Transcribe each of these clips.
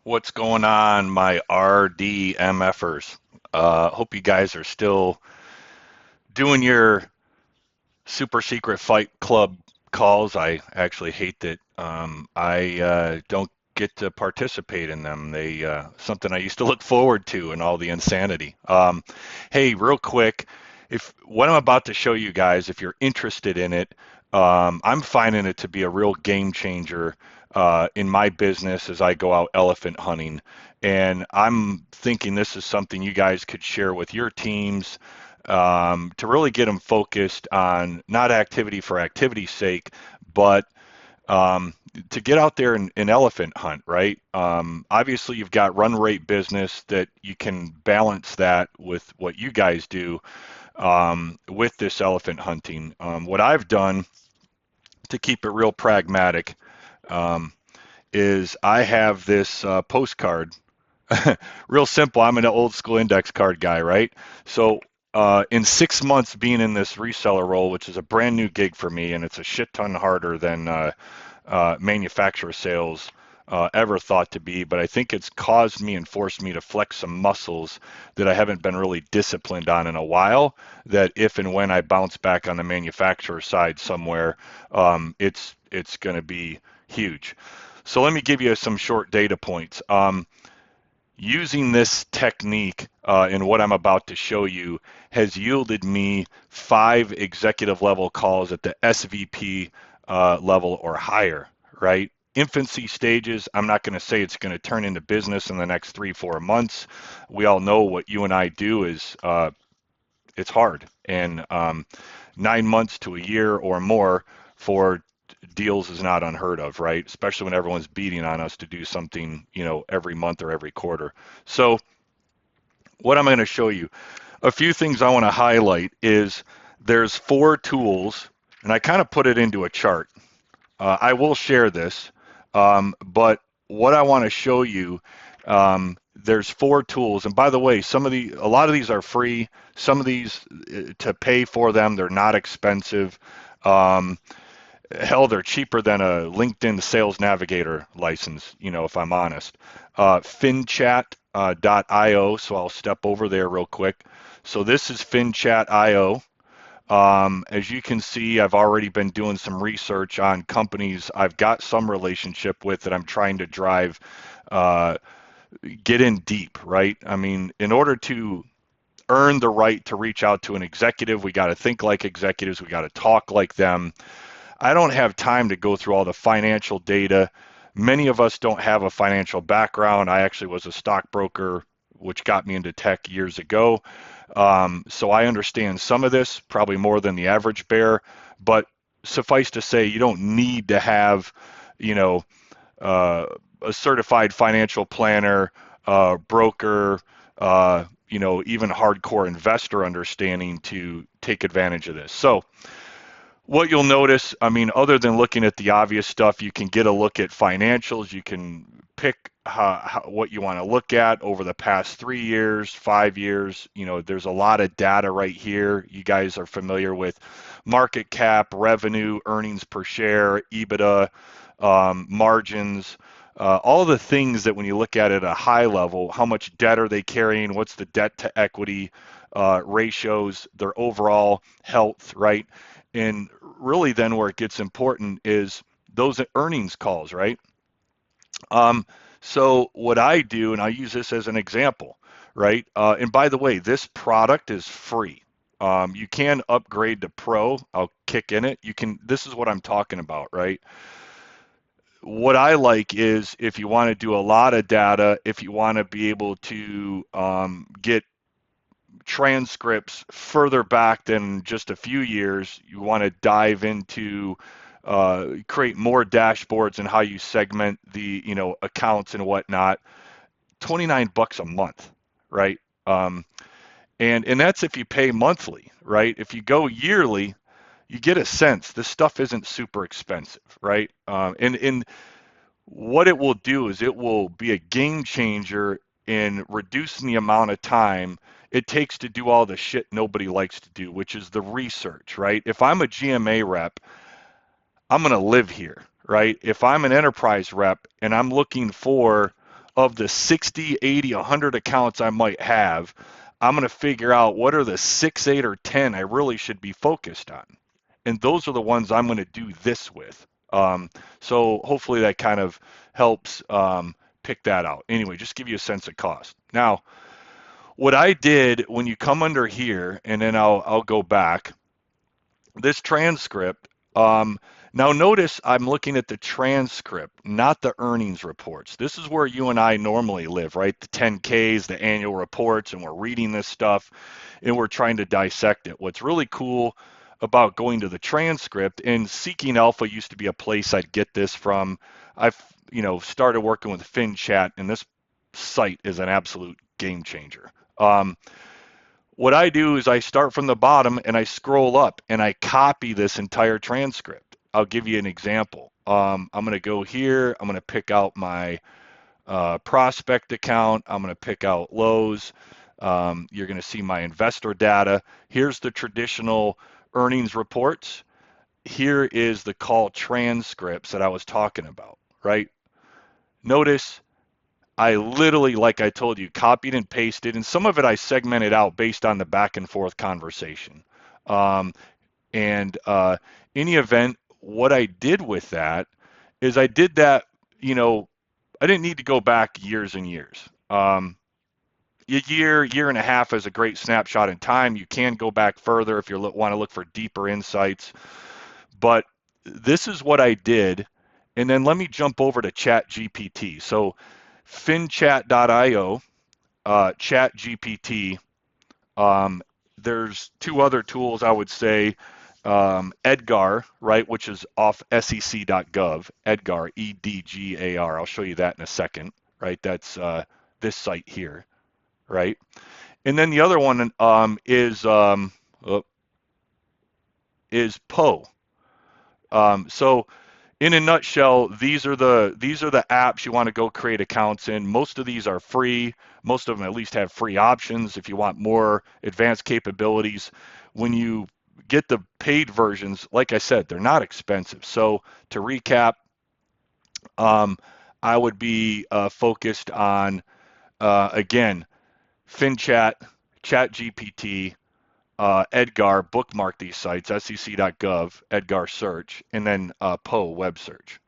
What's going on, my RDMFers? Hope you guys are still doing your super secret fight club calls. I actually hate that I don't get to participate in them. They something I used to look forward to and all the insanity. Hey, real quick, if what I'm about to show you guys, if you're interested in it, I'm finding it to be a real game changer in my business as I go out elephant hunting. And I'm thinking this is something you guys could share with your teams to really get them focused on not activity for activity's sake, but um, to get out there and elephant hunt, right? Obviously, you've got run rate business that you can balance that with what you guys do with this elephant hunting. What I've done to keep it real pragmatic um, is I have this postcard. Real simple. I'm an old school index card guy, right? So in 6 months being in this reseller role, which is a brand new gig for me, and it's a shit ton harder than manufacturer sales ever thought to be, but I think it's caused me and forced me to flex some muscles that I haven't been really disciplined on in a while. That if and when I bounce back on the manufacturer side somewhere, it's going to be huge. So let me give you some short data points. Using this technique in what I'm about to show you has yielded me 5 executive level calls at the SVP level or higher, right? Infancy stages, I'm not going to say it's going to turn into business in the next 3, 4 months. We all know what you and I do is it's hard. And 9 months to a year or more for deals is not unheard of, right? Especially when everyone's beating on us to do something, every month or every quarter. So what I'm going to show you, a few things I want to highlight is there's 4 tools, and I kind of put it into a chart. I will share this, but what I want to show you, there's 4 tools, and by the way, a lot of these are free. Some of these to pay for them, they're not expensive. Um, Hell, they're cheaper than a LinkedIn Sales Navigator license, if I'm honest. FinChat .io, so I'll step over there real quick. So this is FinChat.io. As you can see, I've already been doing some research on companies I've got some relationship with that I'm trying to drive, uh, get in deep, right? I mean, in order to earn the right to reach out to an executive, we got to think like executives, we got to talk like them. I don't have time to go through all the financial data. Many of us don't have a financial background. I actually was a stockbroker, which got me into tech years ago. So I understand some of this, probably more than the average bear, but suffice to say, you don't need to have, you know, uh, a certified financial planner, broker, even hardcore investor understanding to take advantage of this. So what you'll notice, I mean, other than looking at the obvious stuff, you can get a look at financials. You can pick what you want to look at over the past 3 years, 5 years. There's a lot of data right here. You guys are familiar with market cap, revenue, earnings per share, EBITDA, margins, all the things that when you look at it at a high level, how much debt are they carrying? What's the debt to equity ratios, their overall health, right? And really, then where it gets important is those earnings calls, right? Um, so what I do, and I use this as an example, right? And by the way, this product is free. You can upgrade to Pro. I'll kick in it. You can. This is what I'm talking about, right? What I like is if you want to do a lot of data, if you want to be able to get transcripts further back than just a few years. You want to dive into create more dashboards and how you segment the accounts and whatnot. $29 a month, right? Um, and that's if you pay monthly, right? If you go yearly, you get a sense this stuff isn't super expensive, right? And what it will do is it will be a game changer in reducing the amount of time it takes to do all the shit nobody likes to do, which is the research, right? If I'm a GMA rep, I'm going to live here, right? If I'm an enterprise rep and I'm looking for of the 60, 80, 100 accounts I might have, I'm going to figure out what are the 6, 8, or 10 I really should be focused on. And those are the ones I'm going to do this with. So hopefully that kind of helps pick that out. Anyway, just give you a sense of cost. Now, what I did when you come under here, and then I'll go back, this transcript. Now notice I'm looking at the transcript, not the earnings reports. This is where you and I normally live, right? The 10Ks, the annual reports, and we're reading this stuff and we're trying to dissect it. What's really cool about going to the transcript, and Seeking Alpha used to be a place I'd get this from. I've started working with FinChat, and this site is an absolute game changer. What I do is I start from the bottom and I scroll up and I copy this entire transcript. I'll give you an example. I'm going to go here. I'm going to pick out my prospect account. I'm going to pick out Lowe's. You're going to see my investor data. Here's the traditional earnings reports. Here is the call transcripts that I was talking about, right? Notice I literally, like I told you, copied and pasted, and some of it I segmented out based on the back and forth conversation. And in the event, what I did with that is I did that, I didn't need to go back years and years. A year and a half is a great snapshot in time. You can go back further if you want to look for deeper insights. But this is what I did. And then let me jump over to ChatGPT. So FinChat.io, ChatGPT. There's two other tools I would say. Edgar, right, which is off sec.gov. Edgar, EDGAR. I'll show you that in a second, right? That's this site here, right? And then the other one is Poe. So in a nutshell, these are the apps you want to go create accounts in. Most of these are free. Most of them at least have free options. If you want more advanced capabilities, when you get the paid versions, like I said, they're not expensive. So to recap, I would be focused on again FinChat, ChatGPT, Edgar, bookmark these sites, sec.gov, Edgar search, and then Poe web search.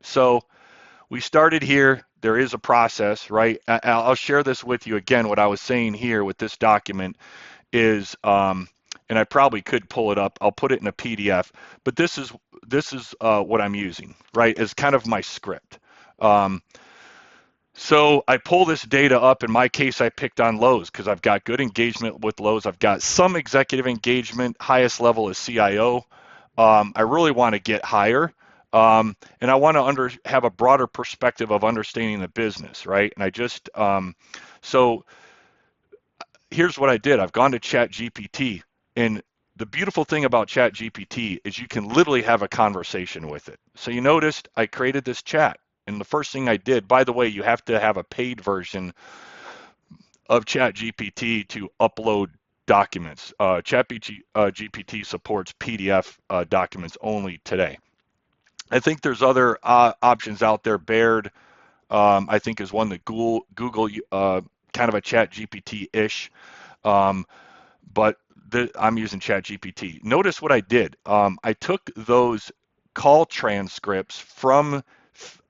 So we started here. There is a process, right? I'll share this with you again. What I was saying here with this document is, and I probably could pull it up. I'll put it in a PDF, but this is what I'm using, right? As kind of my script. So I pull this data up. In my case, I picked on Lowe's because I've got good engagement with Lowe's. I've got some executive engagement. Highest level is CIO. I really want to get higher. And I want to have a broader perspective of understanding the business, right? And I just, so here's what I did. I've gone to ChatGPT, and the beautiful thing about ChatGPT is you can literally have a conversation with it. So you noticed I created this chat. And the first thing I did, by the way, you have to have a paid version of ChatGPT to upload documents. ChatGPT supports PDF documents only today. I think there's other options out there. Baird, I think, is one that Google kind of a ChatGPT-ish, but I'm using ChatGPT. Notice what I did. I took those call transcripts from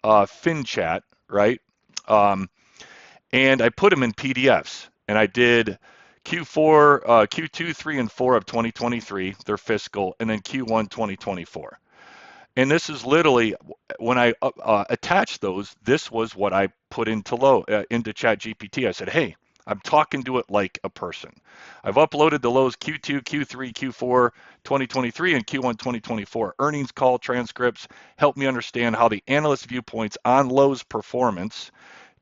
FinChat, right? And I put them in PDFs, and I did Q4, Q2, 3, and 4 of 2023, their fiscal, and then Q1 2024. And this is literally, when I attached those, this was what I put into ChatGPT. I said, hey, I'm talking to it like a person. I've uploaded the Lowe's Q2, Q3, Q4 2023 and Q1 2024 earnings call transcripts. Help me understand how the analyst viewpoints on Lowe's performance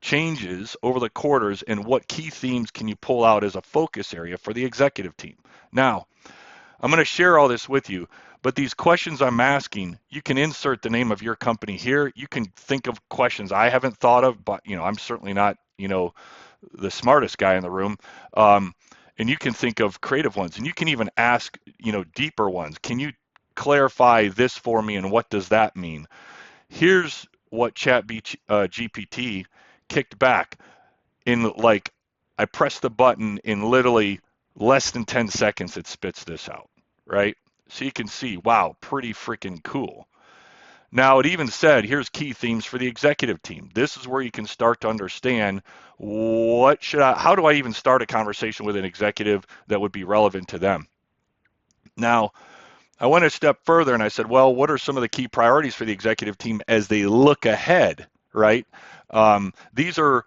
changes over the quarters, and what key themes can you pull out as a focus area for the executive team. Now, I'm going to share all this with you, but these questions I'm asking, you can insert the name of your company here. You can think of questions I haven't thought of, but I'm certainly not, the smartest guy in the room. And you can think of creative ones, and you can even ask, deeper ones. Can you clarify this for me, and what does that mean? Here's what ChatGPT kicked back in like I press the button in literally less than 10 seconds it spits this out, right? So you can see, wow, pretty freaking cool. Now it even said, here's key themes for the executive team. This is where you can start to understand how do I even start a conversation with an executive that would be relevant to them? Now, I went a step further and I said, well, what are some of the key priorities for the executive team as they look ahead, right? These are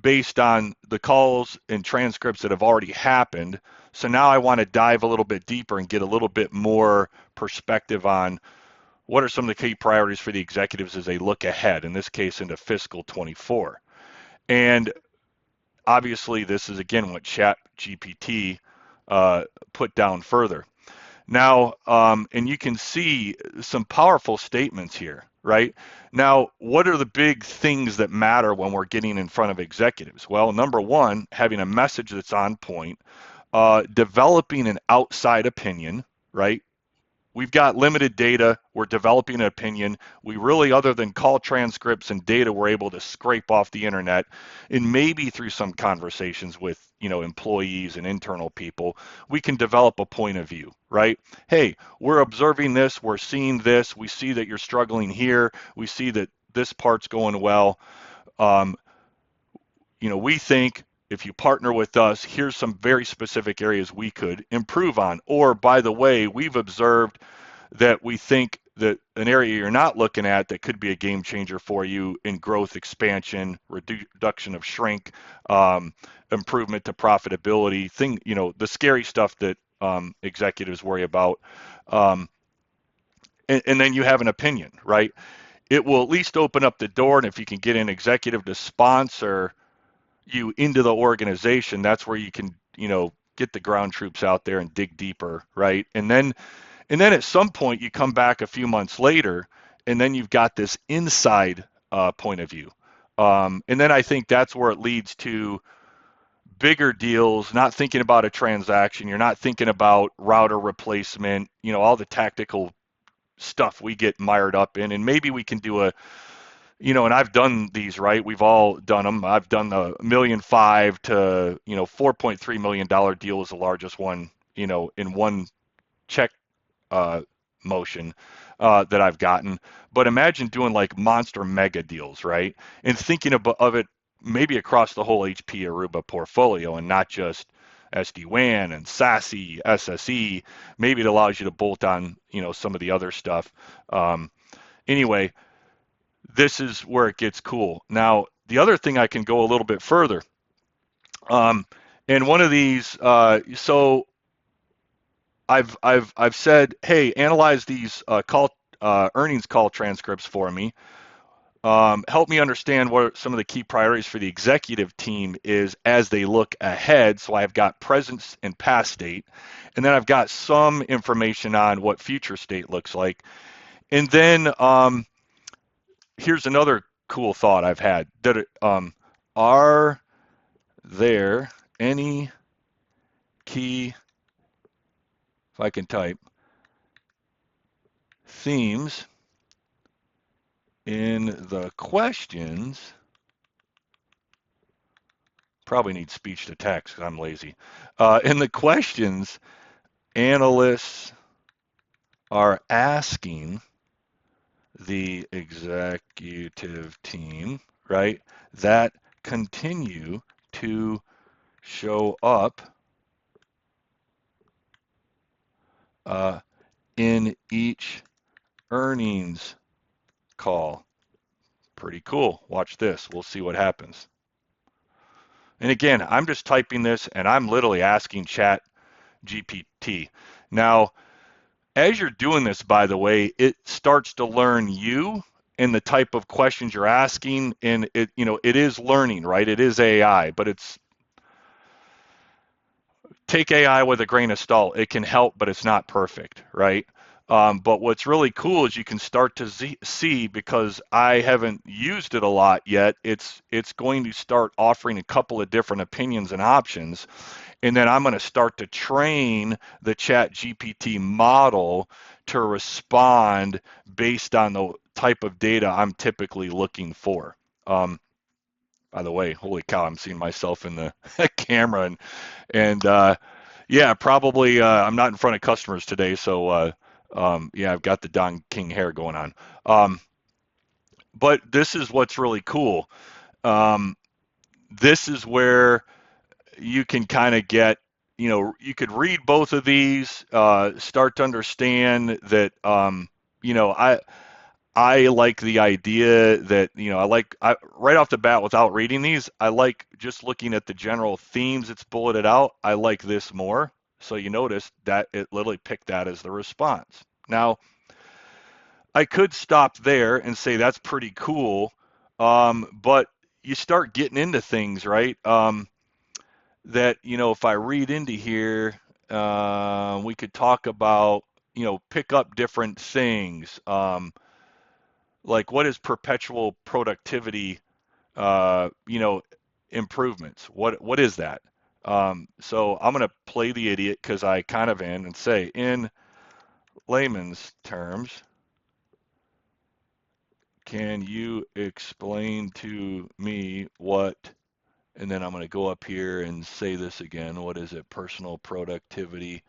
based on the calls and transcripts that have already happened. So now I want to dive a little bit deeper and get a little bit more perspective on what are some of the key priorities for the executives as they look ahead, in this case into fiscal 24. And obviously, this is again what ChatGPT put down further. Now, and you can see some powerful statements here, right? Now, what are the big things that matter when we're getting in front of executives? Well, number one, having a message that's on point, developing an outside opinion, right? We've got limited data. We're developing an opinion. We really, other than call transcripts and data, we're able to scrape off the internet and maybe through some conversations with, employees and internal people, we can develop a point of view, right? Hey, we're observing this. We're seeing this. We see that you're struggling here. We see that this part's going well. Um, we think if you partner with us, here's some very specific areas we could improve on. Or, by the way, we've observed that we think that an area you're not looking at that could be a game changer for you in growth, expansion, reduction of shrink, improvement to profitability, the scary stuff that executives worry about. Um, and then you have an opinion, right? It will at least open up the door. And if you can get an executive to sponsor you into the organization, that's where you can, get the ground troops out there and dig deeper, right? And then at some point you come back a few months later, and then you've got this inside point of view. And then I think that's where it leads to bigger deals, not thinking about a transaction. You're not thinking about router replacement, all the tactical stuff we get mired up in. And maybe we can do and I've done these, right? We've all done them. I've done the $1.5 million to, $4.3 million deal is the largest one, in one check motion that I've gotten. But imagine doing like monster mega deals, right? And thinking of it maybe across the whole HP Aruba portfolio and not just SD-WAN and SASE, SSE. Maybe it allows you to bolt on, some of the other stuff. Anyway, this is where it gets cool. Now, the other thing I can go a little bit further. And one of these, so I've said, hey, analyze these earnings call transcripts for me. Help me understand what some of the key priorities for the executive team is as they look ahead. So I've got present and past state, and then I've got some information on what future state looks like. And then here's another cool thought I've had. Are there any key, if I can type, themes in the questions? Probably need speech to text because I'm lazy. In the questions, analysts are asking the executive team, right, that continue to show up in each earnings call. Pretty cool. Watch this. We'll see what happens. And again, I'm just typing this and I'm literally asking ChatGPT. Now, as you're doing this, by the way, it starts to learn you and the type of questions you're asking. And it is learning, right? It is AI, but take AI with a grain of salt. It can help, but it's not perfect, right? But what's really cool is you can start to see, because I haven't used it a lot yet, it's going to start offering a couple of different opinions and options. And then I'm going to start to train the ChatGPT model to respond based on the type of data I'm typically looking for. By the way, holy cow, I'm seeing myself in the camera and yeah, probably I'm not in front of customers today, so yeah, I've got the Don King hair going on. Um, but this is what's really cool. Um, this is where you can kind of get, you could read both of these, start to understand that, I like the idea that, right off the bat without reading these, I like just looking at the general themes it's bulleted out. I like this more. So you notice that it literally picked that as the response. Now, I could stop there and say that's pretty cool, but you start getting into things, right? That, if I read into here, we could talk about, pick up different things. Like what is perpetual productivity, uh, you know, improvements? What is that? So I'm going to play the idiot because I kind of am and say, in layman's terms, can you explain to me what, and then I'm going to go up here and say this again. What is it? Personal productivity,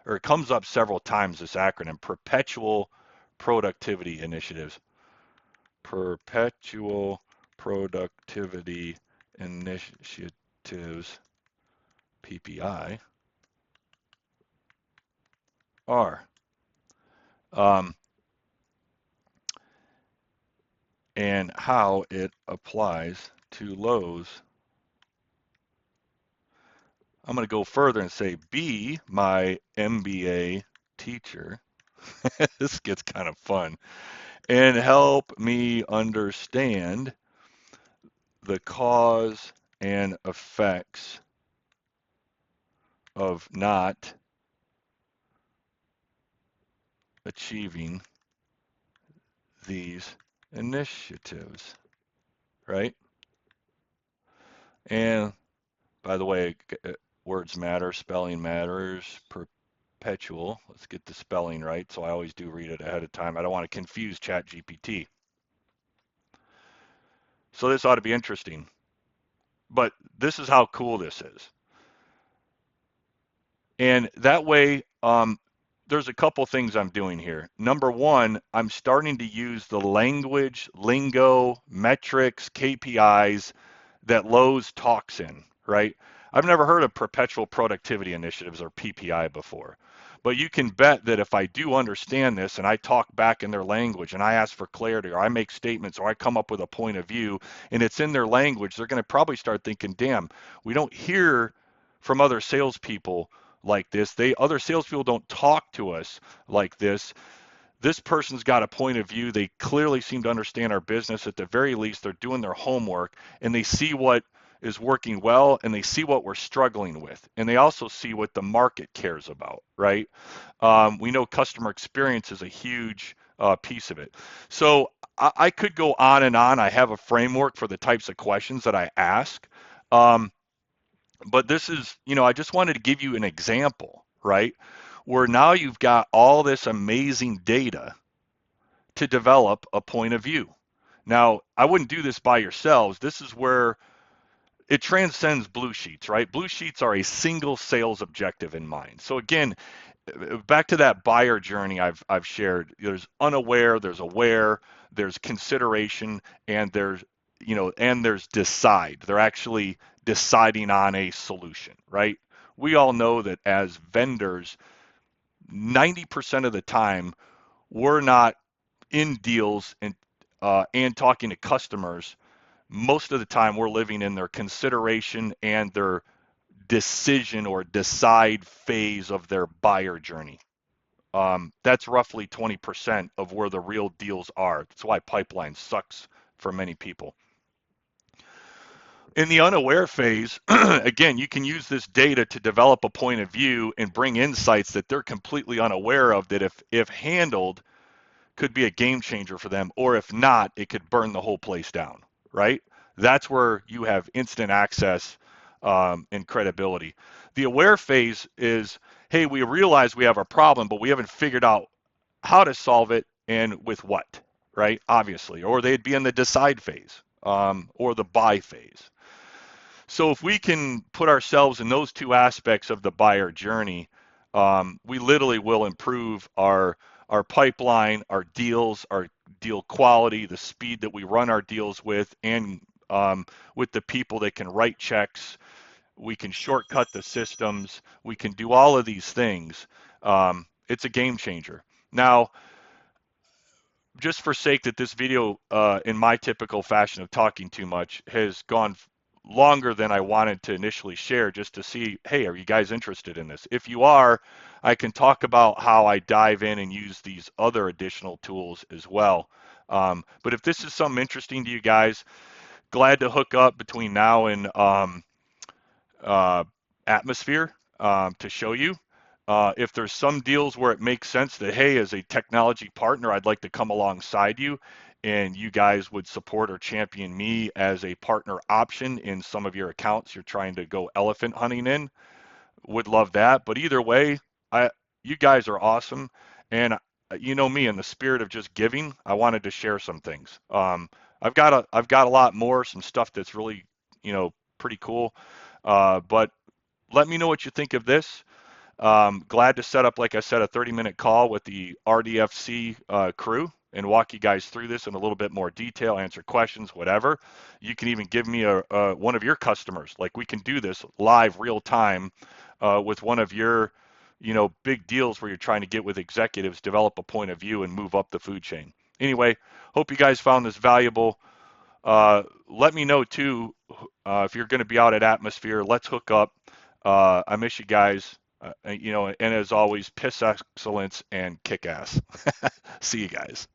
or it comes up several times, this acronym, perpetual productivity initiatives. Perpetual productivity initiatives, PPI, are. Um, and how it applies to Lowe's. I'm going to go further and say, be my MBA teacher. This gets kind of fun. And help me understand the cause and effects of not achieving these initiatives, right? And by the way, words matter, spelling matters, perpetual. Let's get the spelling right. So I always do read it ahead of time. I don't want to confuse ChatGPT. So this ought to be interesting. But this is how cool this is. And that way, there's a couple things I'm doing here. Number one, I'm starting to use the language, lingo, metrics, KPIs that Lowe's talks in, right? I've never heard of perpetual productivity initiatives or PPI before. But you can bet that if I do understand this and I talk back in their language and I ask for clarity or I make statements or I come up with a point of view and it's in their language, they're going to probably start thinking, damn, we don't hear from other salespeople like this. Other salespeople don't talk to us like this. This person's got a point of view. They clearly seem to understand our business. At the very least, they're doing their homework and they see what is working well and they see what we're struggling with. And they also see what the market cares about, right? We know customer experience is a huge piece of it. So I could go on and on. I have a framework for the types of questions that I ask. Um, but this is, I just wanted to give you an example, right? Where now you've got all this amazing data to develop a point of view. Now, I wouldn't do this by yourselves. This is where it transcends blue sheets, right? Blue sheets are a single sales objective in mind. So again, back to that buyer journey I've shared. There's unaware, there's aware, there's consideration, and there's decide. They're actually deciding on a solution, right? We all know that as vendors, 90% of the time we're not in deals and talking to customers. Most of the time we're living in their consideration and their decision or decide phase of their buyer journey. That's roughly 20% of where the real deals are. That's why pipeline sucks for many people. In the unaware phase, again, you can use this data to develop a point of view and bring insights that they're completely unaware of that if handled could be a game changer for them, or if not, it could burn the whole place down, right? That's where you have instant access and credibility. The aware phase is, hey, we realize we have a problem, but we haven't figured out how to solve it and with what, right? Obviously, or they'd be in the decide phase. or the buy phase. So if we can put ourselves in those two aspects of the buyer journey, we literally will improve our pipeline, our deals, our deal quality, the speed that we run our deals with, and with the people that can write checks. We can shortcut the systems. We can do all of these things. It's a game changer. Now, just for sake that this video, in my typical fashion of talking too much, has gone longer than I wanted to initially share, just to see, hey, are you guys interested in this? If you are, I can talk about how I dive in and use these other additional tools as well. But if this is something interesting to you guys, glad to hook up between now and uh, atmosphere to show you. If there's some deals where it makes sense that, hey, as a technology partner, I'd like to come alongside you and you guys would support or champion me as a partner option in some of your accounts you're trying to go elephant hunting in, would love that. But either way, I you guys are awesome. And you know me, in the spirit of just giving, I wanted to share some things. I've got a lot more, some stuff that's really, pretty cool. But let me know what you think of this. Glad to set up, like I said, a 30-minute call with the RDFC crew and walk you guys through this in a little bit more detail, answer questions, whatever. You can even give me a one of your customers. Like, we can do this live, real time, with one of your, big deals where you're trying to get with executives, develop a point of view, and move up the food chain. Anyway, hope you guys found this valuable. Let me know too, if you're going to be out at Atmosphere. Let's hook up. I miss you guys. And as always, piss excellence and kick ass. See you guys.